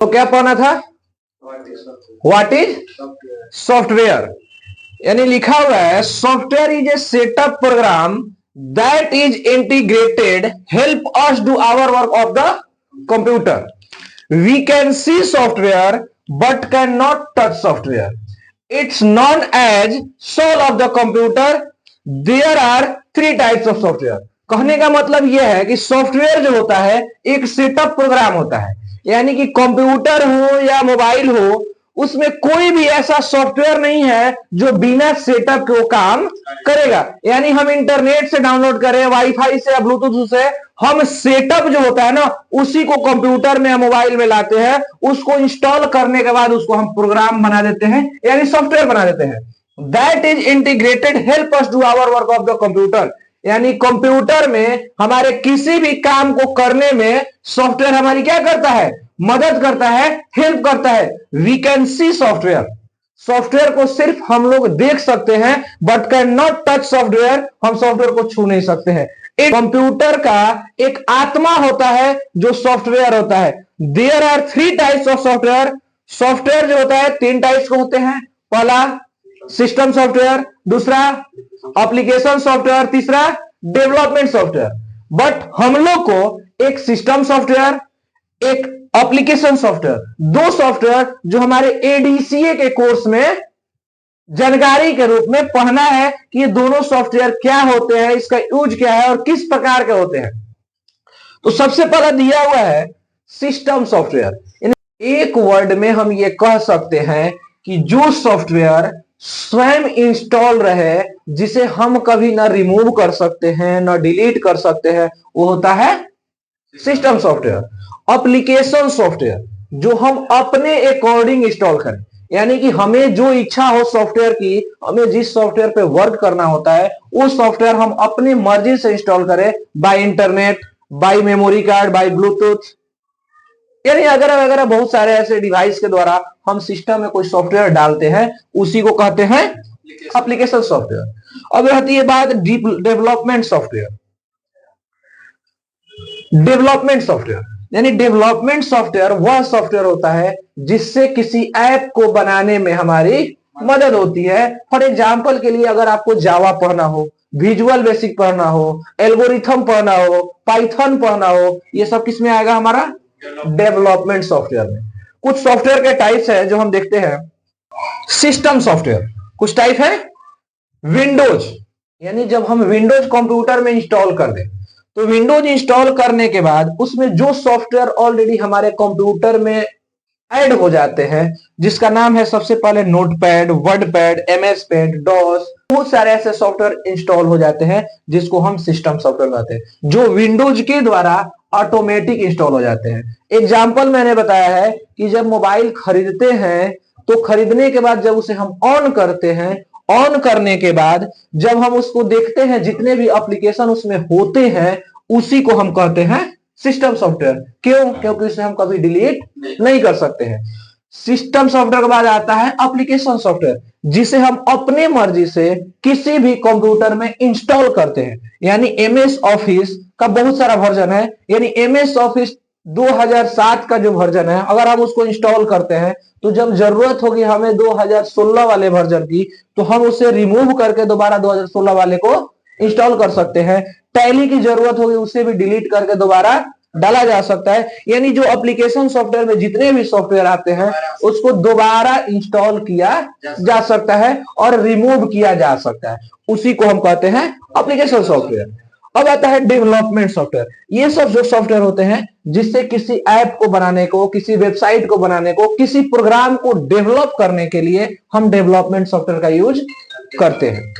तो क्या पढ़ना था? What is software. यानी लिखा हुआ है software is a setup program that is integrated help us do our work of the computer. We can see software but can not touch software. It's known as soul of the computer. There are 3 types of software. कहने का मतलब यह है कि software जो होता है एक सेटअप प्रोग्राम होता है, यानी कि कंप्यूटर हो या मोबाइल हो, उसमें कोई भी ऐसा सॉफ्टवेयर नहीं है जो बिना सेटअप के वो काम करेगा। यानी हम इंटरनेट से डाउनलोड करें, वाईफाई से या ब्लूटूथ से, हम सेटअप जो होता है ना उसी को कंप्यूटर में या मोबाइल में लाते हैं, उसको इंस्टॉल करने के बाद उसको हम प्रोग्राम बना देते हैं, यानी सॉफ्टवेयर बना देते हैं। That is integrated help us do our work of the computer. यानी कंप्यूटर में हमारे किसी भी काम को करने में सॉफ्टवेयर हमारी क्या करता है? मदद करता है, हेल्प करता है। We can see software. Software को सिर्फ हम लोग देख सकते हैं but can not touch software. हम सॉफ्टवेयर को छू नहीं सकते हैं। एक कंप्यूटर का एक आत्मा होता है जो सॉफ्टवेयर होता है। There are 3 types of software. Software जो होता है 3 टाइप्स के होते हैं। पहला सिस्टम सॉफ्टवेयर, दूसरा एप्लीकेशन सॉफ्टवेयर, तीसरा डेवलपमेंट सॉफ्टवेयर। बट हम लोग को एक सिस्टम सॉफ्टवेयर, एक एप्लीकेशन सॉफ्टवेयर, 2 सॉफ्टवेयर जो हमारे एडीसीए के कोर्स में जानकारी के रूप में पढ़ना है कि ये दोनों सॉफ्टवेयर क्या होते हैं, इसका यूज क्या है और किस प्रकार के होते हैं। तो सबसे पहला दिया हुआ है सिस्टम सॉफ्टवेयर। एक वर्ड में हम ये कह सकते हैं कि जो सॉफ्टवेयर स्वयं इंस्टॉल रहे, जिसे हम कभी ना रिमूव कर सकते हैं ना डिलीट कर सकते हैं, वो होता है सिस्टम सॉफ्टवेयर। एप्लीकेशन सॉफ्टवेयर जो हम अपने अकॉर्डिंग इंस्टॉल करें, यानी कि हमें जो इच्छा हो सॉफ्टवेयर की, हमें जिस सॉफ्टवेयर पे वर्क करना होता है वो सॉफ्टवेयर हम अपनी मर्जी से इंस्टॉल करें, by internet, by memory card, by Bluetooth, यानी अगर बहुत सारे ऐसे डिवाइस के द्वारा हम सिस्टम में कोई सॉफ्टवेयर डालते हैं, उसी को कहते हैं एप्लीकेशन सॉफ्टवेयर। अब रहती है बात डेवलपमेंट सॉफ्टवेयर। डेवलपमेंट सॉफ्टवेयर यानी डेवलपमेंट सॉफ्टवेयर वह सॉफ्टवेयर होता है जिससे किसी ऐप को बनाने में हमारी मदद होती है। फॉर एग्जाम्पल के लिए अगर आपको जावा पढ़ना हो, विजुअल बेसिक पढ़ना हो, एल्गोरिथम पढ़ना हो, पाइथन पढ़ना हो, ये सब किस में आएगा? हमारा डेवलपमेंट सॉफ्टवेयर में। कुछ सॉफ्टवेयर के टाइप्स है जो हम देखते हैं। सिस्टम सॉफ्टवेयर कुछ टाइप है। विंडोज, यानी जब हम विंडोज कंप्यूटर में इंस्टॉल कर दें तो विंडोज इंस्टॉल करने के बाद उसमें जो सॉफ्टवेयर ऑलरेडी हमारे कंप्यूटर में ऐड हो जाते हैं, जिसका नाम है सबसे पहले Notepad, WordPad, MS Paint, DOS, बहुत सारे ऐसे सॉफ्टवेयर इंस्टॉल हो जाते हैं जिसको हम सिस्टम सॉफ्टवेयर कहते हैं, जो विंडोज के द्वारा ऑटोमेटिक इंस्टॉल हो जाते हैं। एग्जाम्पल मैंने बताया है कि जब मोबाइल खरीदते हैं तो खरीदने के बाद जब उसे हम ऑन करते हैं, ऑन करने के बाद जब हम उसको देखते हैं, जितने भी एप्लीकेशन उसमें होते हैं उसी को हम कहते हैं सिस्टम सॉफ्टवेयर। क्यों? क्योंकि उसे हम कभी डिलीट नहीं कर सकते हैं। सिस्टम सॉफ्टवेयर के बाद आता है एप्लीकेशन सॉफ्टवेयर, जिसे हम अपने मर्जी से किसी भी कंप्यूटर में इंस्टॉल करते हैं। यानी एमएस ऑफिस का बहुत सारा वर्जन है, यानी एमएस ऑफिस 2007 का जो वर्जन है, अगर हम उसको इंस्टॉल करते हैं तो जब जरूरत होगी हमें 2016 वाले वर्जन की, तो हम उसे रिमूव करके दोबारा 2016 वाले को इंस्टॉल कर सकते हैं। टैली की जरूरत होगी उसे भी डिलीट करके दोबारा डाला जा सकता है। यानी जो एप्लीकेशन सॉफ्टवेयर में जितने भी सॉफ्टवेयर आते हैं उसको दोबारा इंस्टॉल किया जा सकता है और रिमूव किया जा सकता है, उसी को हम कहते हैं एप्लीकेशन सॉफ्टवेयर। अब आता है डेवलपमेंट सॉफ्टवेयर। ये सब जो सॉफ्टवेयर होते हैं जिससे किसी ऐप को बनाने को, किसी वेबसाइट को बनाने को, किसी प्रोग्राम को डेवलप करने के लिए हम डेवलपमेंट सॉफ्टवेयर का यूज करते हैं।